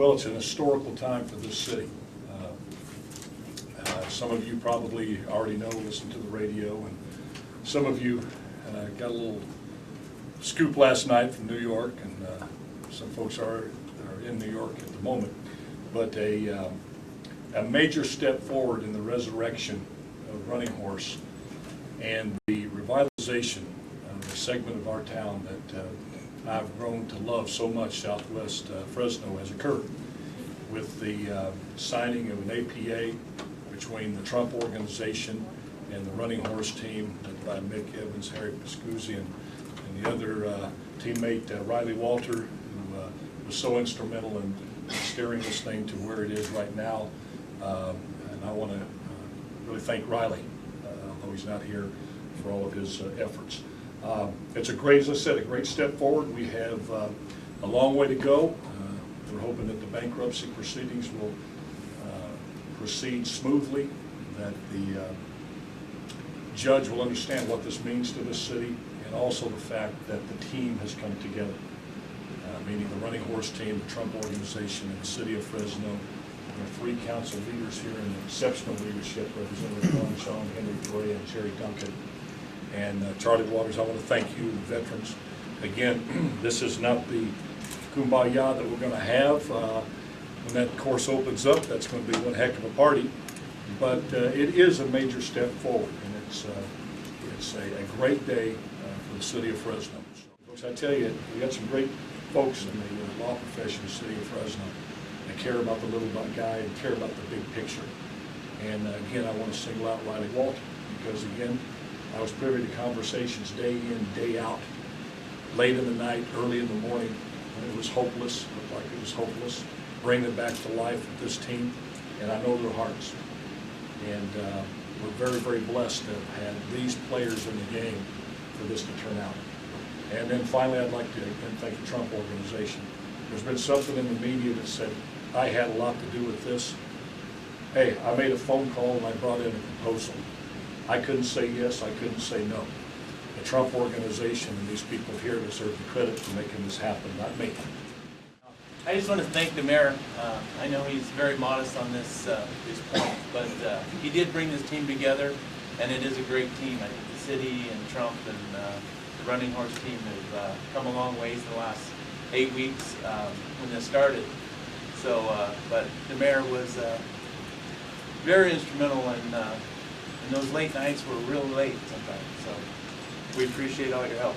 Well, it's an historical time for this city. Some of you probably already know, listen to the radio, and some of you got a little scoop last night from New York, and some folks are in New York at the moment. But a major step forward in the resurrection of Running Horse and the revitalization of a segment of our town that I've grown to love so much, Southwest Fresno, has occurred with the signing of an APA between the Trump organization and the Running Horse team led by Mick Evans, Harry Pascuzzi, and the other teammate Riley Walter, who was so instrumental in steering this thing to where it is right now. And I want to really thank Riley, although he's not here, for all of his efforts. It's a great, as I said, a great step forward. We have a long way to go. We're hoping that the bankruptcy proceedings will proceed smoothly, that the judge will understand what this means to this city, and also the fact that the team has come together, meaning the Running Horse team, the Trump organization, and the city of Fresno. There are 3 council leaders here in exceptional leadership, Representative Ron Chong, Henry Correa, and Jerry Duncan. And Charlie Waters, I want to thank you, the veterans. Again, this is not the kumbaya that we're going to have. When that course opens up, that's going to be one heck of a party. But it is a major step forward, and it's a great day for the city of Fresno. So, folks, I tell you, we got some great folks in the law profession of the city of Fresno that care about the little guy and care about the big picture. And again, I want to single out Riley Walter, because again, I was privy to conversations day in, day out, late in the night, early in the morning, when it was hopeless, looked like it was hopeless, bringing it back to life with this team, and I know their hearts. And we're very, very blessed to have had these players in the game for this to turn out. And then finally, I'd like to again thank the Trump organization. There's been something in the media that said I had a lot to do with this. Hey, I made a phone call and I brought in a proposal. I couldn't say yes, I couldn't say no. The Trump organization and these people here deserve the credit for making this happen, not me. I just want to thank the mayor. I know he's very modest on this point, but he did bring this team together, and it is a great team. I think the city and Trump and the Running Horse team have come a long ways in the last 8 weeks when this started. So, but the mayor was very instrumental, and those late nights were real late sometimes. So we appreciate all your help,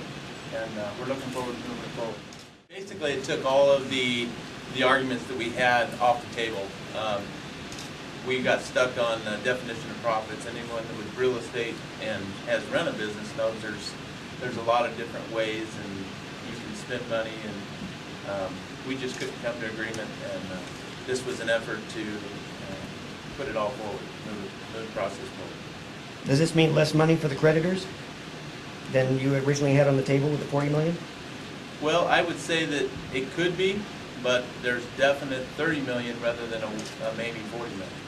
and we're looking forward to moving forward. Basically, it took all of the arguments that we had off the table. We got stuck on the definition of profits. Anyone that was real estate and has run a business knows there's a lot of different ways, and you can spend money, and we just couldn't come to agreement. And this was an effort to put it all forward, move the process forward. Does this mean less money for the creditors than you originally had on the table with the $40 million? Well, I would say that it could be, but there's definite $30 million rather than a maybe $40 million.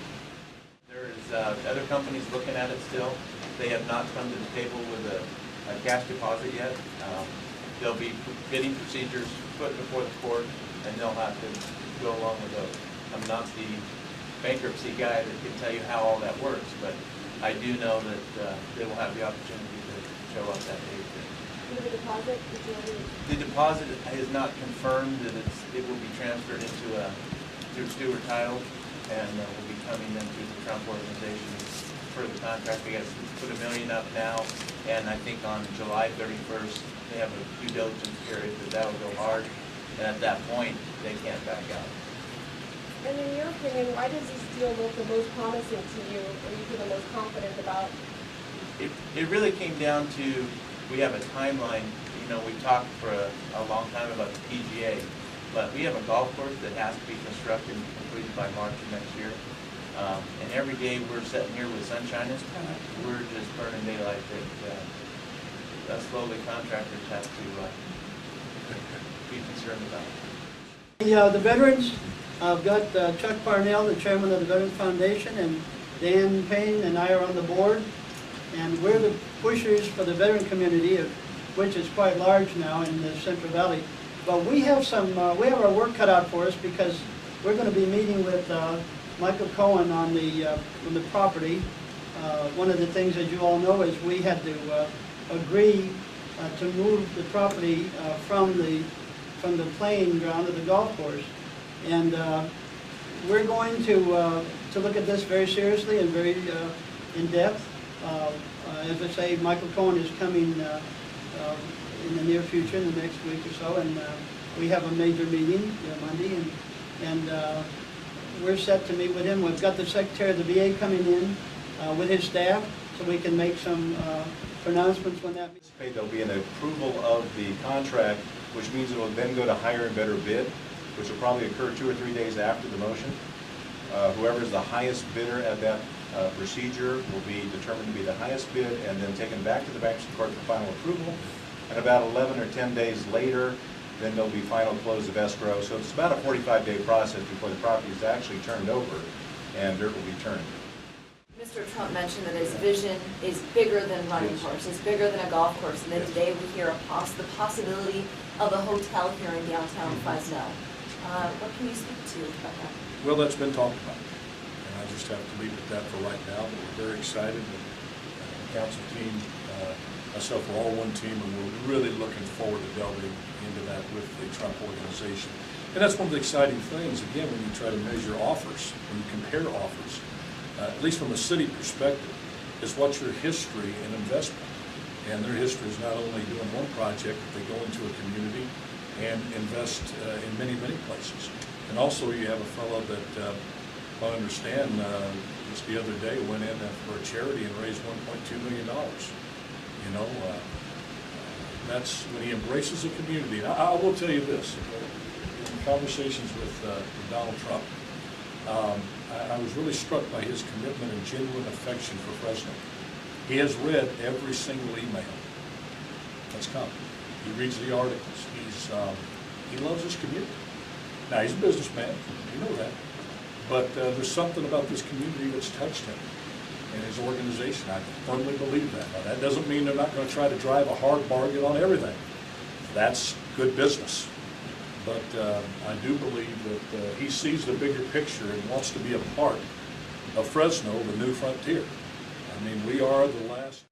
There's other companies looking at it still. They have not come to the table with a cash deposit yet. There'll be bidding procedures put before the court, and they'll have to go along with those. I'm not the bankruptcy guy that can tell you how all that works, but I do know that they will have the opportunity to show up that day. The deposit? The deposit is not confirmed that it will be transferred into through steward title, and will be coming then through the Trump organization for the contract. We got to put $1 million up now, and I think on July 31st they have a due diligence period that will go hard, and at that point they can't back out. And in your opinion, why does this deal look the most promising to you, or you feel the most confident about? It really came down to, we have a timeline. You know, we talked for a long time about the PGA, but we have a golf course that has to be constructed and completed by March of next year. And every day we're sitting here with sunshine, we're just burning daylight that us lowly contractors have to be concerned about. The veterans, I've got Chuck Parnell, the chairman of the Veterans Foundation, and Dan Payne and I are on the board. And we're the pushers for the veteran community, which is quite large now in the Central Valley. But we have we have our work cut out for us, because we're going to be meeting with Michael Cohen on the property. One of the things, as you all know, is we had to agree to move the property from the playing ground to the golf course. And we're going to look at this very seriously and very in depth. As I say, Michael Cohen is coming in the near future, in the next week or so, and we have a major meeting Monday, and we're set to meet with him. We've got the Secretary of the VA coming in with his staff, so we can make some pronouncements when that meets. There'll be an approval of the contract, which means it will then go to higher and better bid, which will probably occur 2 or 3 days after the motion. Whoever is the highest bidder at that procedure will be determined to be the highest bid and then taken back to the bankruptcy court for final approval. And about 11 or 10 days later, then there'll be final close of escrow. So it's about a 45-day process before the property is actually turned over and dirt will be turned. Mr. Trump mentioned that his vision is bigger than running courses, bigger than a golf course. And then today we hear the possibility of a hotel here in downtown Fresno. What can you speak to about that? Well, that's been talked about, and I just have to leave it at that for right now, but we're very excited. The council team, myself, we're all one team, and we're really looking forward to delving into that with the Trump organization. And that's one of the exciting things, again, when you try to measure offers, when you compare offers, at least from a city perspective, is what's your history and investment. And their history is not only doing one project, but they go into a community and invest in many, many places. And also you have a fellow that, if I understand, just the other day went in for a charity and raised $1.2 million. You know, that's when he embraces a community. And I will tell you this, in conversations with Donald Trump, I was really struck by his commitment and genuine affection for Fresno. He has read every single email that's come. He reads the articles. He loves his community. Now, he's a businessman, you know that, but there's something about this community that's touched him and his organization. I firmly believe that. Now, that doesn't mean they're not going to try to drive a hard bargain on everything. That's good business. But I do believe that he sees the bigger picture and wants to be a part of Fresno, the new frontier. I mean, we are the last